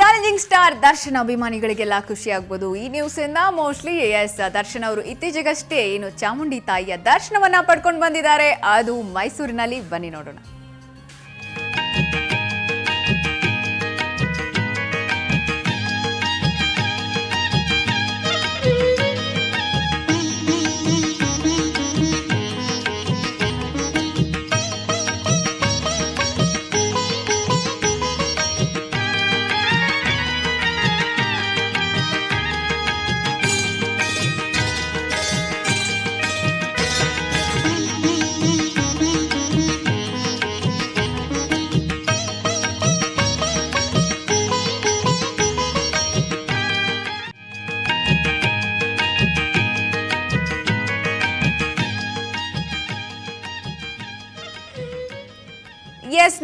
Challenging star Darshan ಅಭಿಮಾನಿಗಳಿಗೆಲ್ಲ ಖುಷಿ ಆಗ್ಬೋದು ಈ ನ್ಯೂಸ್ ಇಂದ. ಮೋಸ್ಟ್ಲಿ ದರ್ಶನ್ ಅವರು ಇತ್ತೀಚೆಗಷ್ಟೇ ಚಾಮುಂಡಿ ತಾಯಿಯ ದರ್ಶನವನ್ನ ಪಡ್ಕೊಂಡು ಬಂದಿದ್ದಾರೆ. ಅದು ಮೈಸೂರಿನಲ್ಲಿ. ಬನ್ನಿ ನೋಡೋಣ.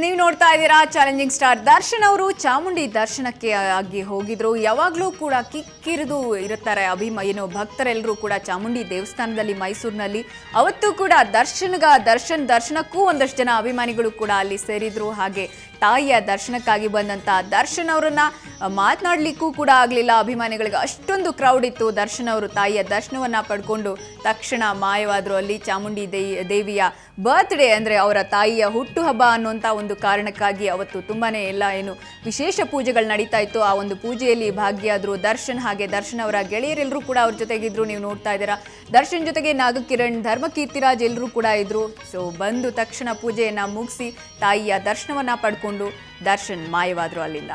ನೀವು ನೋಡ್ತಾ ಇದ್ದೀರಾ ಚಾಲೆಂಜಿಂಗ್ ಸ್ಟಾರ್ ದರ್ಶನ್ ಅವರು ಚಾಮುಂಡಿ ದರ್ಶನಕ್ಕೆ ಆಗಿ ಹೋಗಿದ್ರು. ಯಾವಾಗಲೂ ಕೂಡ ಕಿಕ್ಕಿರಿದು ಇರುತ್ತಾರೆ ಭಕ್ತರೆಲ್ಲರೂ ಕೂಡ ಚಾಮುಂಡಿ ದೇವಸ್ಥಾನದಲ್ಲಿ ಮೈಸೂರಿನಲ್ಲಿ. ಅವತ್ತು ಕೂಡ ದರ್ಶನಕ್ಕೂ ಒಂದಷ್ಟು ಜನ ಅಭಿಮಾನಿಗಳು ಕೂಡ ಅಲ್ಲಿ ಸೇರಿದ್ರು. ಹಾಗೆ ತಾಯಿಯ ದರ್ಶನಕ್ಕಾಗಿ ಬಂದಂತ ದರ್ಶನ್ ಅವರನ್ನ ಮಾತನಾಡ್ಲಿಕ್ಕೂ ಕೂಡ ಆಗ್ಲಿಲ್ಲ ಅಭಿಮಾನಿಗಳಿಗೆ. ಅಷ್ಟೊಂದು ಕ್ರೌಡ್ ಇತ್ತು. ದರ್ಶನ್ ಅವರು ತಾಯಿಯ ದರ್ಶನವನ್ನ ಪಡ್ಕೊಂಡು ತಕ್ಷಣ ಮಾಯವಾದ್ರು. ಅಲ್ಲಿ ಚಾಮುಂಡಿ ದೇವಿಯ ಬರ್ತ್ಡೇ ಅಂದ್ರೆ ಅವರ ತಾಯಿಯ ಹುಟ್ಟುಹಬ್ಬ ಅನ್ನುವಂತ ಒಂದು ಕಾರಣಕ್ಕಾಗಿ ಅವತ್ತು ತುಂಬಾನೇ ವಿಶೇಷ ಪೂಜೆಗಳು ನಡೀತಾ ಇತ್ತು. ಆ ಒಂದು ಪೂಜೆಯಲ್ಲಿ ಭಾಗಿಯಾದ್ರು ದರ್ಶನ್. ಹಾಗೆ ದರ್ಶನ್ ಅವರ ಗೆಳೆಯರೆಲ್ಲರೂ ಕೂಡ ಅವ್ರ ಜೊತೆಗಿದ್ರು. ನೀವು ನೋಡ್ತಾ ಇದ್ದೀರಾ, ದರ್ಶನ್ ಜೊತೆಗೆ ನಾಗಕಿರಣ್, ಧರ್ಮಕೀರ್ತಿರಾಜ್ ಎಲ್ಲರೂ ಕೂಡ ಇದ್ರು. ಸೊ ಬಂದು ತಕ್ಷಣ ಪೂಜೆಯನ್ನ ಮುಗಿಸಿ ತಾಯಿಯ ದರ್ಶನವನ್ನ ಪಡ್ಕೊಂಡು ದರ್ಶನ್ ಮಾಯವಾದ್ರು ಅಲ್ಲಿಂದ.